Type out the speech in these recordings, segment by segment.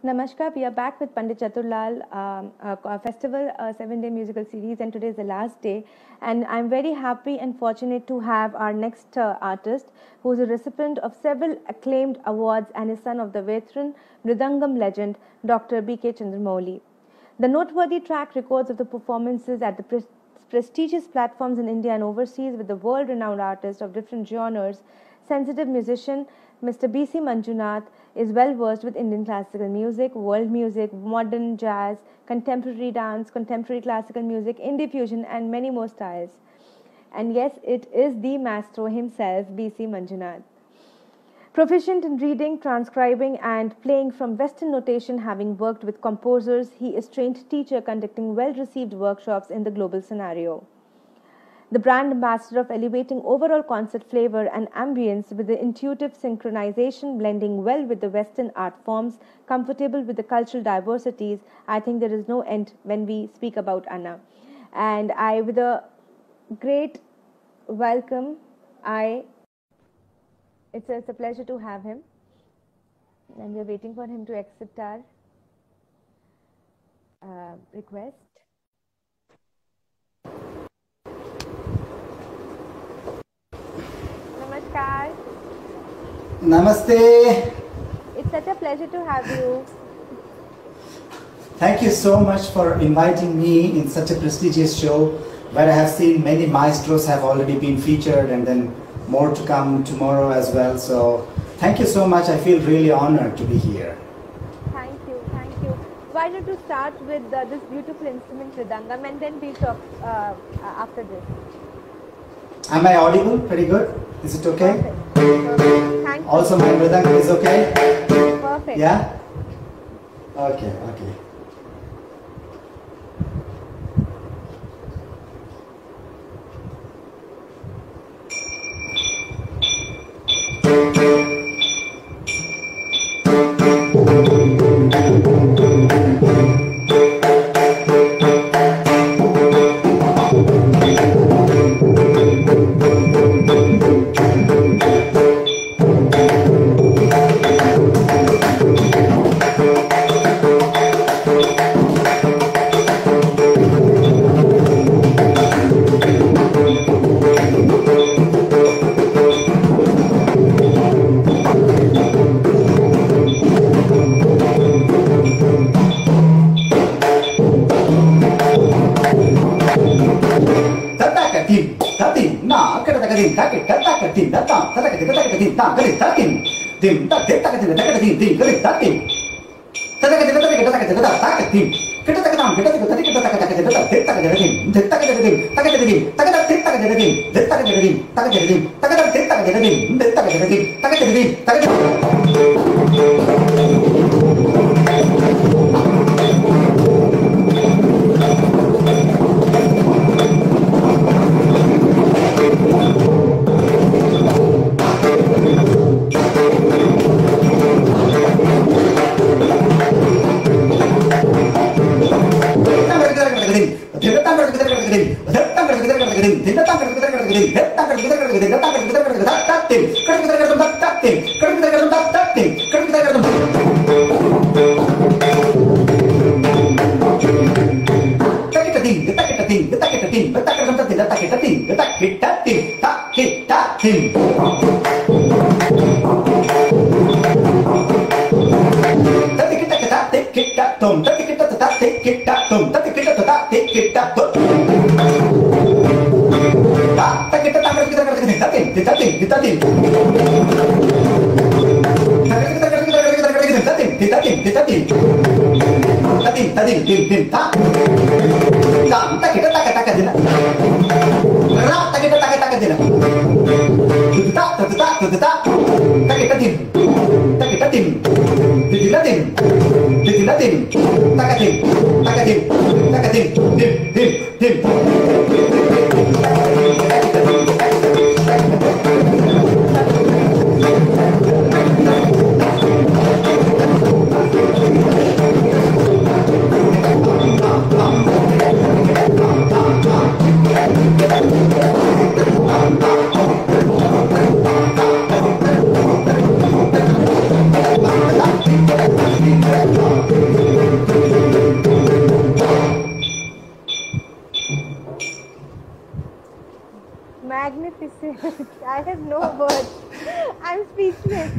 Namaskar, we are back with Pandit Chatur Lal Festival, 7-day musical series, and today is the last day. And I'm very happy and fortunate to have our next artist, who is a recipient of several acclaimed awards and is son of the veteran Mridangam legend, Dr. B.K. Chandramouli. The noteworthy track records of the performances at the prestigious platforms in India and overseas with the world-renowned artists of different genres. Sensitive musician Mr. B.C. Manjunath is well versed with Indian classical music, world music, modern jazz, contemporary dance, contemporary classical music, indie fusion, and many more styles. And yes, it is the Maestro himself, B.C. Manjunath. Proficient in reading, transcribing, and playing from Western notation, having worked with composers, he is trained teacher conducting well-received workshops in the global scenario. The brand ambassador of elevating overall concert flavor and ambience with the intuitive synchronization blending well with the Western art forms, comfortable with the cultural diversities. I think there is no end when we speak about Anna. And with a great welcome, it's a pleasure to have him. And we are waiting for him to accept our request. Namaskar. Namaste. It's such a pleasure to have you. Thank you so much for inviting me in such a prestigious show where I have seen many maestros have already been featured and then more to come tomorrow as well. So thank you so much. I feel really honored to be here. Thank you, thank you. Why don't you start with this beautiful instrument, Mridangam, and then we'll talk after this. Am I audible? Pretty good? Is it okay? Perfect. Thank you. Also my Mridangam is okay? Perfect. Yeah? Okay, okay.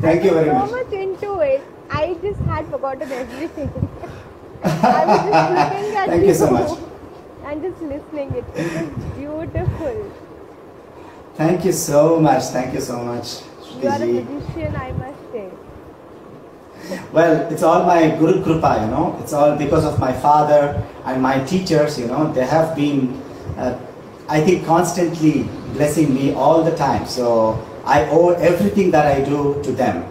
Thank you very much. So much into it, I just had forgotten everything. I was just looking at Thank you so much. and just listening. It was beautiful. Thank you so much. Thank you so much. You are a magician, I must say. Well, it's all my Guru Kripa, you know. It's all because of my father and my teachers, you know. They have been, I think, constantly blessing me all the time. So I owe everything that I do to them.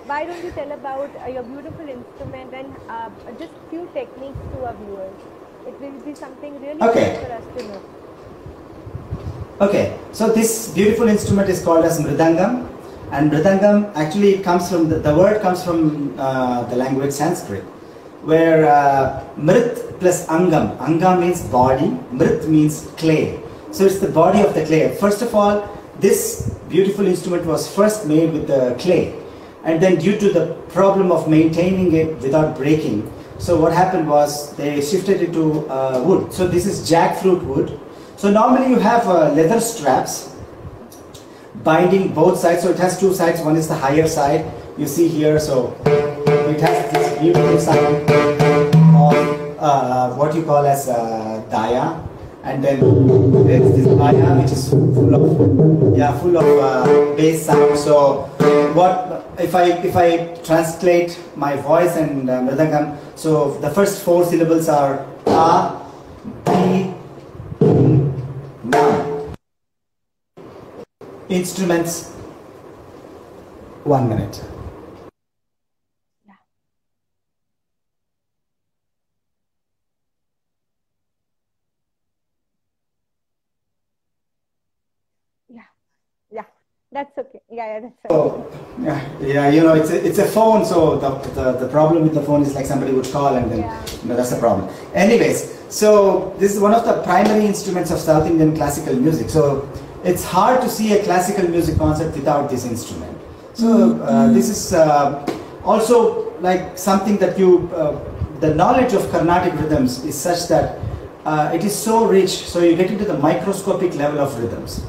Why don't you tell about your beautiful instrument and just few techniques to our viewers? It will be something really Okay. good for us to know. Okay, so this beautiful instrument is called as Mridangam. And Mridangam, actually it comes from, the word comes from the language Sanskrit, where Mrit plus Angam. Anga means body, Mrit means clay. So it's the body of the clay. First of all, this beautiful instrument was first made with the clay. And then due to the problem of maintaining it without breaking, so what happened was they shifted it to wood. So this is jackfruit wood. So normally you have leather straps binding both sides. So it has two sides. One is the higher side. You see here. So it has this beautiful sound of what you call as daya. And then there is this daya which is full of bass sound. So what if I translate my voice and mridangam? So the first four syllables are a, b, na. Instruments, 1 minute. Yeah. Yeah. That's okay. Yeah, that's okay. So, yeah, you know, it's a phone, so the problem with the phone is like somebody would call and then, you know, that's the problem. Anyways, so this is one of the primary instruments of South Indian classical music. So it's hard to see a classical music concert without this instrument. So this is also like something that the knowledge of Carnatic rhythms is such that it is so rich, so you get into the microscopic level of rhythms.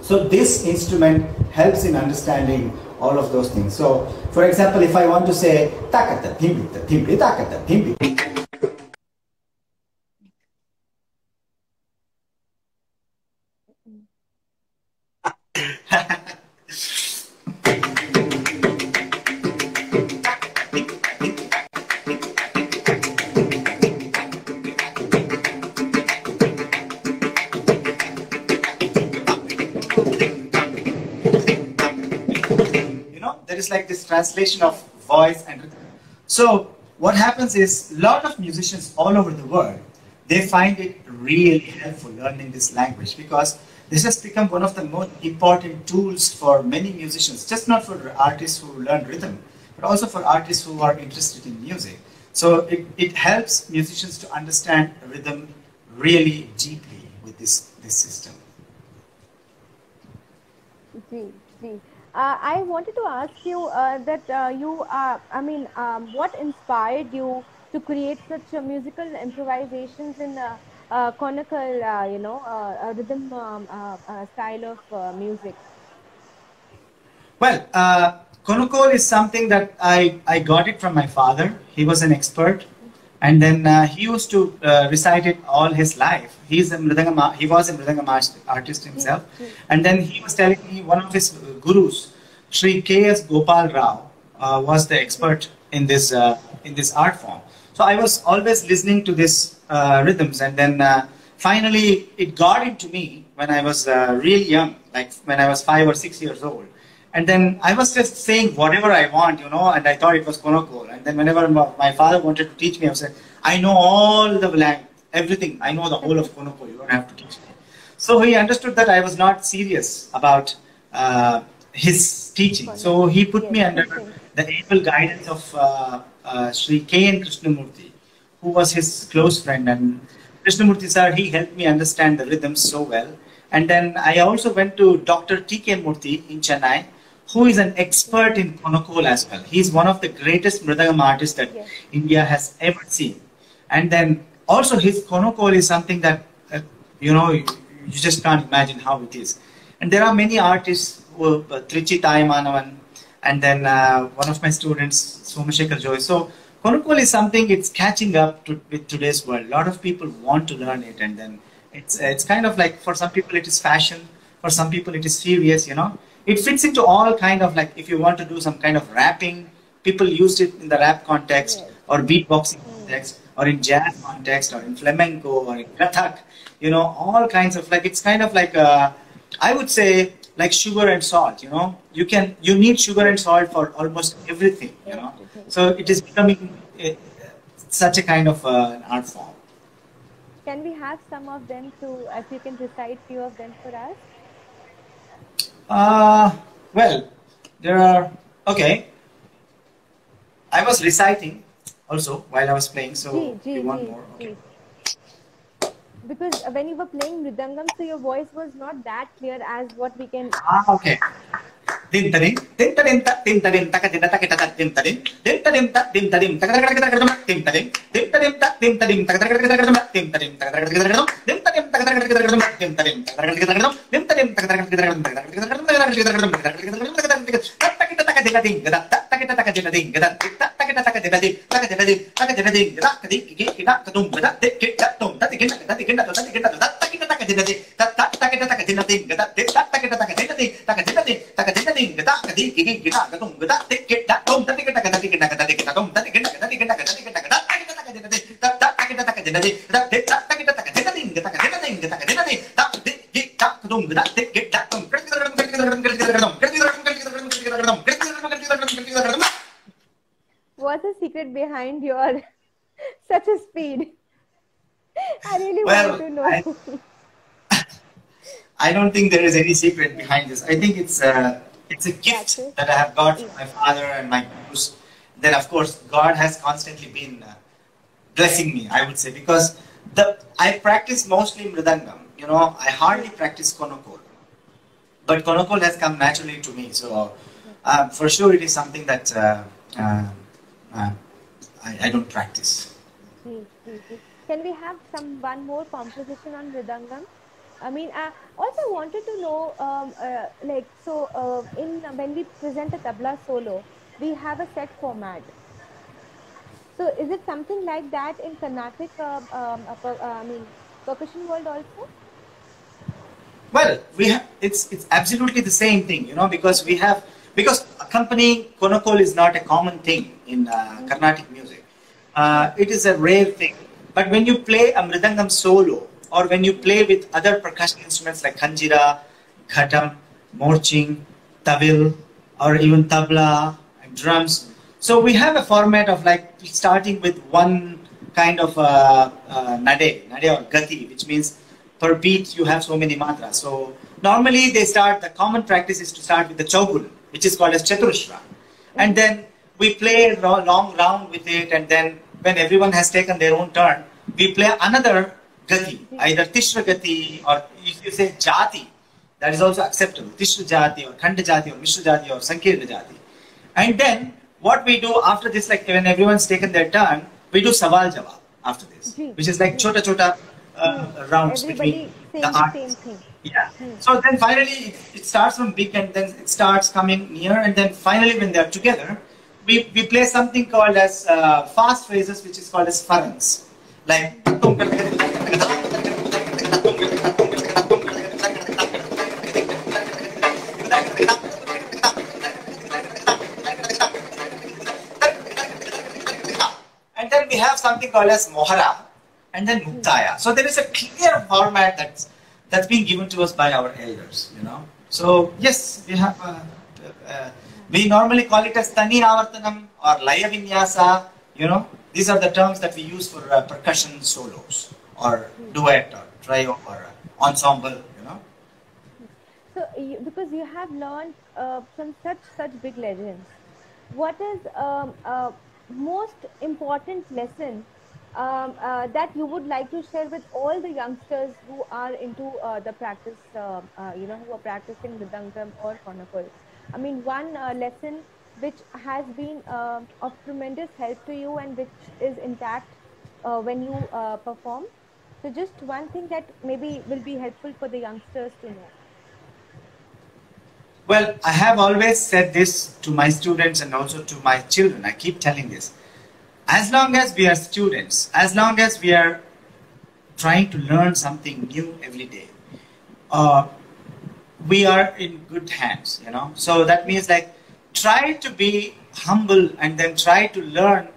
So this instrument helps in understanding all of those things. So for example, if I want to say takata thimbi thimbi takata thimbi. Is like this translation of voice and rhythm. So what happens is a lot of musicians all over the world, they find it really helpful learning this language because this has become one of the most important tools for many musicians, just not for artists who learn rhythm, but also for artists who are interested in music. So it helps musicians to understand rhythm really deeply with this system. I wanted to ask you what inspired you to create such musical improvisations in Konnakol, rhythm style of music? Well, Konnakol is something that I got it from my father. He was an expert. And then he used to recite it all his life. He was a Mridangam artist himself. And then he was telling me one of his gurus, Sri K.S. Gopal Rao, was the expert in this art form. So I was always listening to these rhythms. And then finally it got into me when I was really young, like when I was 5 or 6 years old. And then I was just saying whatever I want, you know, and I thought it was Konnakol. And then whenever my father wanted to teach me, I was like, I know all the language, everything. I know the whole of Konnakol. You don't have to teach me. So he understood that I was not serious about his teaching. So he put me under the able guidance of Sri K. N. Krishnamurti, who was his close friend. And Krishnamurti sir, he helped me understand the rhythms so well. And then I also went to Dr. T.K. Murthy in Chennai, who is an expert in Konnakol as well. He's one of the greatest Mridangam artists that India has ever seen. And then also his Konnakol is something that, you know, you just can't imagine how it is. And there are many artists Trichy Manavan, and then one of my students, Somashekar Joy. So Konnakol is something, it's catching up with today's world. A lot of people want to learn it, and then it's kind of like, for some people it is fashion, for some people it is serious, you know. It fits into all kind of, like, if you want to do some kind of rapping, people used it in the rap context, or beatboxing context, or in jazz context, or in flamenco, or in kathak, you know, all kinds of, like, it's kind of like I would say like sugar and salt, you know. You need sugar and salt for almost everything, you know. So it is becoming such a kind of an art form. Can we have some of them if you can recite few of them for us? Well, there are, okay. I was reciting also while I was playing, so you want more? Okay. Because when you were playing Mridangam, so your voice was not that clear as what we can. Okay. Dim tadim, dim tadim, dim tadim, takadim, takadim, dim tadim, dim tadim, dim tadim, takadim, dim tadim, dim tadim, dim tadim, takadim, dim tadim, dim tadim, dim tadim, dim tadim, dim tadim, What's the secret behind your such a speed? I really want to know. I don't think there is any secret behind this. I think it's a gift that I have got from my father and my gurus. Then, of course, God has constantly been blessing me, I would say, because I practice mostly Mridangam. You know, I hardly practice Konnakol. But Konnakol has come naturally to me. So, for sure, it is something that I don't practice. Can we have one more composition on Mridangam? I mean, also wanted to know, when we present a tabla solo, we have a set format. So, is it something like that in Carnatic, percussion world also? Well, it's absolutely the same thing, you know, because accompanying Konnakol is not a common thing in Carnatic music. It is a rare thing. But when you play a Mridangam solo, or when you play with other percussion instruments like Khanjira, Ghatam, Morching, Tawil, or even Tabla and drums. So we have a format of like starting with one kind of nade or gati, which means per beat you have so many mantras. So normally the common practice is to start with the Chaugun, which is called as Chaturashra. And then we play a long round with it, and then when everyone has taken their own turn, we play another Gati, either Tishra Gati, or if you say Jati, that is also acceptable. Tishra Jati, or Khanda Jati, or Mishra Jati, or Sankirna Jati. And then what we do after this, like when everyone's taken their turn, we do Sawal Jawab after this, which is like chota rounds between the artists. Yeah. So then finally it starts from big, and then it starts coming near, and then finally when they are together, we play something called as fast phrases, which is called as farans. Like and then we have something called as mohara, and then muktaya. So there is a clear format that's been given to us by our elders, you know. So yes, we have we normally call it as tani avartanam or laya vinyasa, you know. These are the terms that we use for percussion solos, or duet, or trio, or ensemble, you know. So, because you have learned from such big legends, what is most important lesson that you would like to share with all the youngsters who are into the practice, who are practicing Mridangam or Konnakol? I mean, one lesson which has been of tremendous help to you and which is intact when you perform. So just one thing that maybe will be helpful for the youngsters to know. Well, I have always said this to my students and also to my children. I keep telling this. As long as we are students, as long as we are trying to learn something new every day, we are in good hands, you know. So that means like try to be humble and then try to learn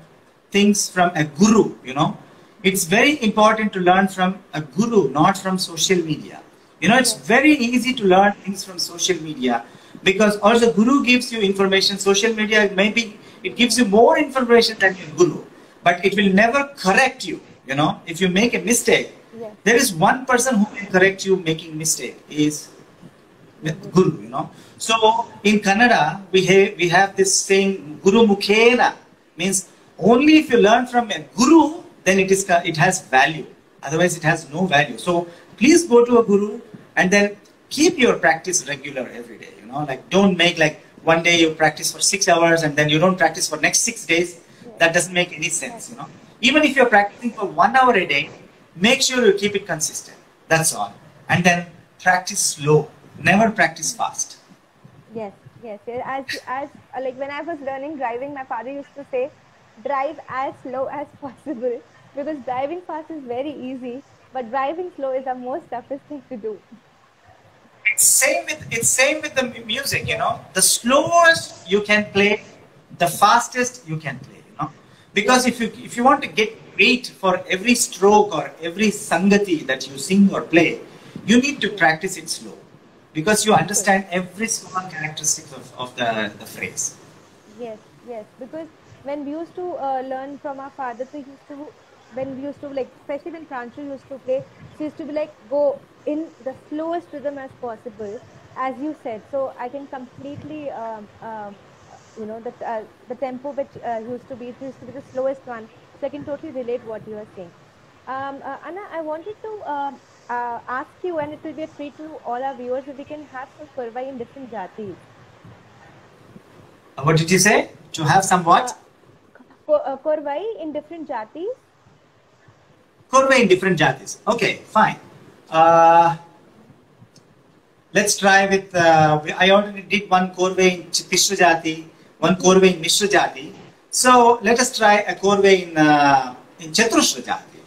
things from a guru, you know. It's very important to learn from a guru, not from social media. You know, it's very easy to learn things from social media because also guru gives you information. Social media, maybe it gives you more information than your guru, but it will never correct you, you know. If you make a mistake, there is one person who can correct you making mistake is guru, you know. So in Kannada, we have this saying, Guru Mukhena, means only if you learn from a guru, then it has value. Otherwise, it has no value. So please go to a guru and then keep your practice regular every day. You know, like don't make like one day you practice for 6 hours and then you don't practice for next 6 days. That doesn't make any sense. You know, even if you're practicing for 1 hour a day, make sure you keep it consistent. That's all. And then practice slow. Never practice fast. Yes. As like when I was learning driving, my father used to say, drive as slow as possible, because driving fast is very easy, but driving slow is the most toughest thing to do. It's same with the music, you know. The slowest you can play, the fastest you can play, you know. Because if you want to get beat for every stroke or every sangati that you sing or play, you need to practice it slow, because you understand every small characteristics of the phrase. Yes, because when we used to learn from our father, when we used to like, especially when Pranshu used to play, she used to be like, go in the slowest rhythm as possible, as you said. So I can completely, you know, the tempo which used to be the slowest one. So I can totally relate what you are saying. Anna, I wanted to ask you, and it will be a treat to all our viewers, if we can have some Korvai in different jatis. What did you say? To have some what? Korvai in different jatis. Korvai in different jatis. Okay, fine. Let's try with, I already did one Korvai in Tishra Jati, one Korvai in Mishra Jati. So let us try a Korvai in Chatushra Jati.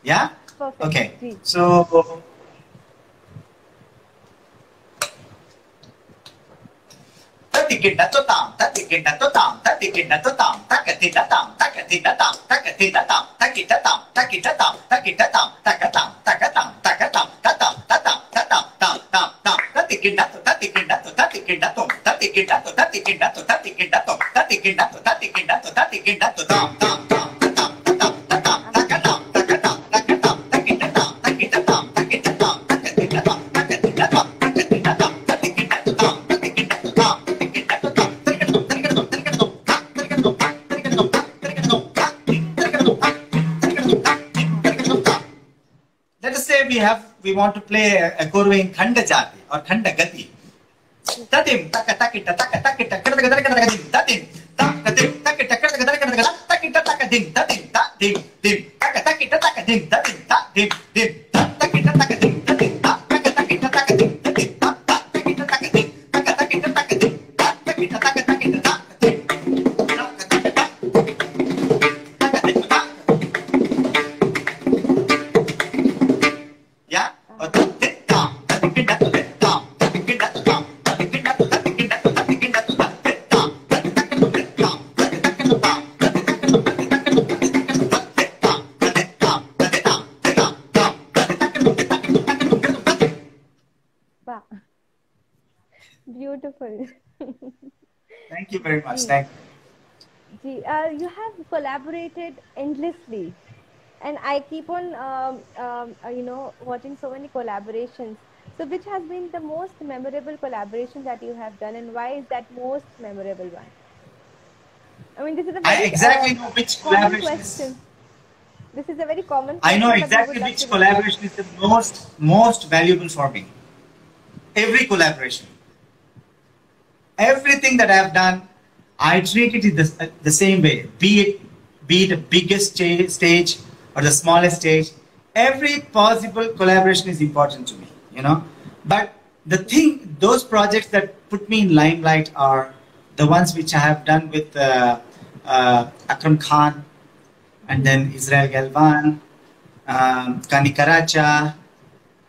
Yeah? Perfect. Okay. So Tatikita to tam, tatikita to tam, tatikita to tam, takatita tam, takatita tam, takatita tam, takita tam, takita tam, takita tam, takatam, takatam, takatam, tatam, tatam, tatam, tam, tam, tam, tatikita to, tatikita to, tatikita to, tatikita to, tatikita to, tatikita to, tatikita to, tatikita to, tatikita to, tam, tam, tam, tatam, tatam, tatam, takatam, takatam, takatam, takita tam, takita tam, takita tam, takatita tam, takatita tam, takatita tam, tatikita to tam, tatikita to tam. Let us say we want to play a Korvai in Khanda Jati or Khanda Gati. Tatim taka takita taka takita kada kada kada kada tatim tatim takita kada kada kada kada takita taka dim tatim tatim dim taka takita taka dim tatim tatim dim takita taka dim tatim taka takita taka dim tatim takita taka dim taka takita taka dim takita taka takita taka dim yeah. Beautiful. Thank you very much. Thank you. You have collaborated endlessly, and I keep on, you know, watching so many collaborations. So, which has been the most memorable collaboration that you have done, and why is that most memorable one? I mean, this is a very I exactly know which collaboration question. This is a very common question. I know exactly which collaboration is the most valuable for me. Every collaboration. Everything that I have done, I treat it the same way. Be it the biggest stage or the smallest stage, every possible collaboration is important to me, you know. But those projects that put me in limelight are the ones which I have done with Akram Khan, and then Israel Galvan, Kani Karacha,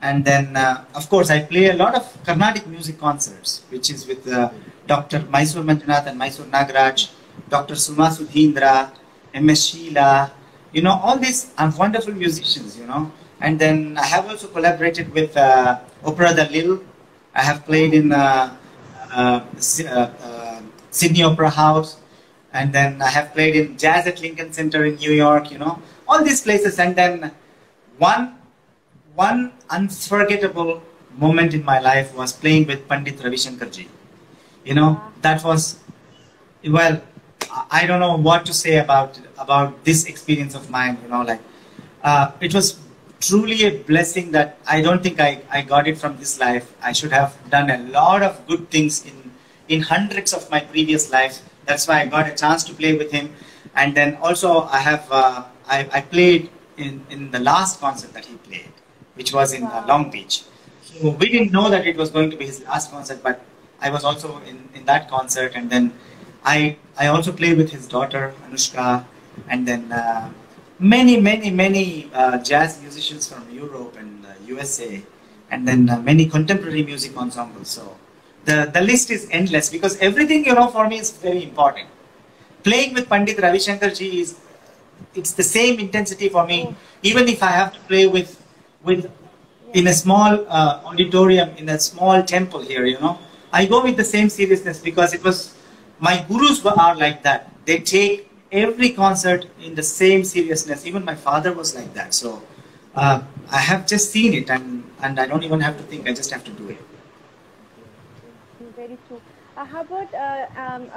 and then of course I play a lot of Carnatic music concerts, which is with Dr. Mysore Manjunath and Mysore Nagraj, Dr. Suma Sudhindra, MS Sheila, all these are wonderful musicians, And then I have also collaborated with Opera Dalil. I have played in Sydney Opera House, and then I have played in Jazz at Lincoln Center in New York, all these places. And then one unforgettable moment in my life was playing with Pandit Ravi Shankar ji. That was, well, I don't know what to say about this experience of mine. It was truly a blessing that I don't think I got it from this life. I should have done a lot of good things in hundreds of my previous lives. That's why I got a chance to play with him. And then also I have I played in the last concert that he played, which was in Long Beach. So we didn't know that it was going to be his last concert, but I was also in that concert. And then I also played with his daughter Anushka, and then many jazz musicians from Europe and USA, and then many contemporary music ensembles. So the list is endless, because everything for me is very important. Playing with Pandit Ravi Shankar ji it's the same intensity for me, even if I have to play with in a small auditorium in a small temple here. I go with the same seriousness, because it was my gurus are like that. They take every concert in the same seriousness. Even my father was like that. So I have just seen it, and I don't even have to think. I just have to do it. Very true. How about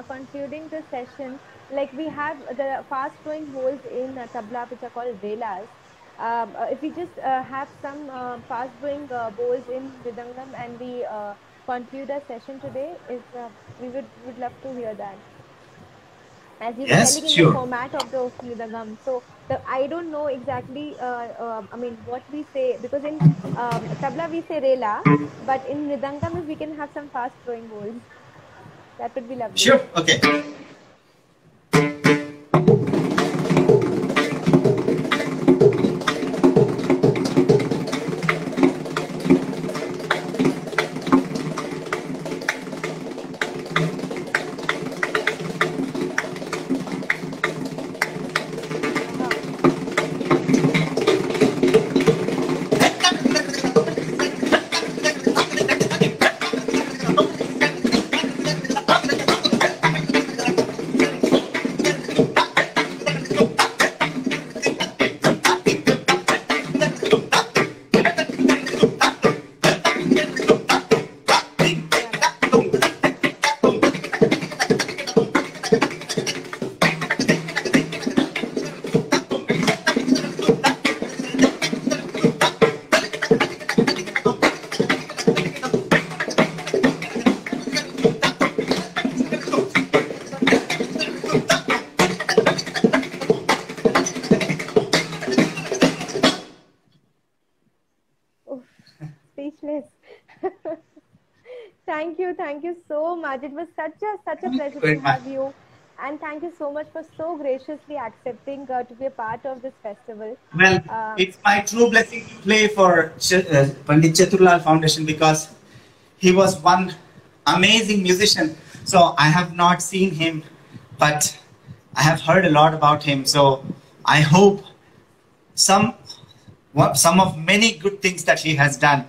concluding the session? Like, we have the fast-flowing holes in Tabla, which are called velas. If we just have some fast-flowing bowls in Mridangam, and we conclude our session today, we would love to hear that. As you were telling in the format of the Mridangam. So I don't know exactly, what we say, because in Tabla we say Rela, but in Mridangam, if we can have some fast flowing bowls, that would be lovely. Sure, okay. Thank you so much. It was such a pleasure to have you, and thank you so much for so graciously accepting to be a part of this festival. Well, it's my true blessing to play for Pandit Chatur Lal Foundation, because he was one amazing musician. So I have not seen him, but I have heard a lot about him. So I hope some of many good things that he has done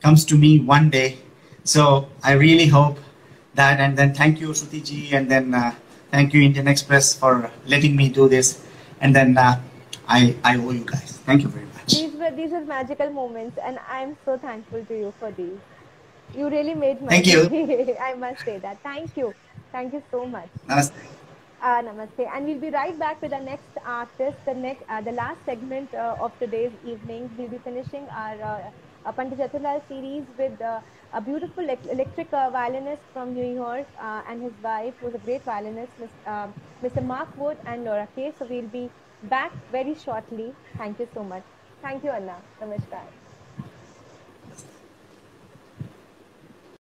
comes to me one day. So I really hope that. And then thank you, Shruti ji, and then thank you, Indian Express, for letting me do this. And then I owe you guys. Thank you very much. These were magical moments, and I'm so thankful to you for these. You really made my Thank you. I must say that. Thank you. Thank you so much. Namaste. Namaste. And we'll be right back with the next artist, the last segment of today's evening. We'll be finishing our Pandit Chatur Lal series with a beautiful electric violinist from New York and his wife, who was a great violinist, Mr. Mark Wood and Laura Kay. So we'll be back very shortly. Thank you so much. Thank you, Anna. Namaskar.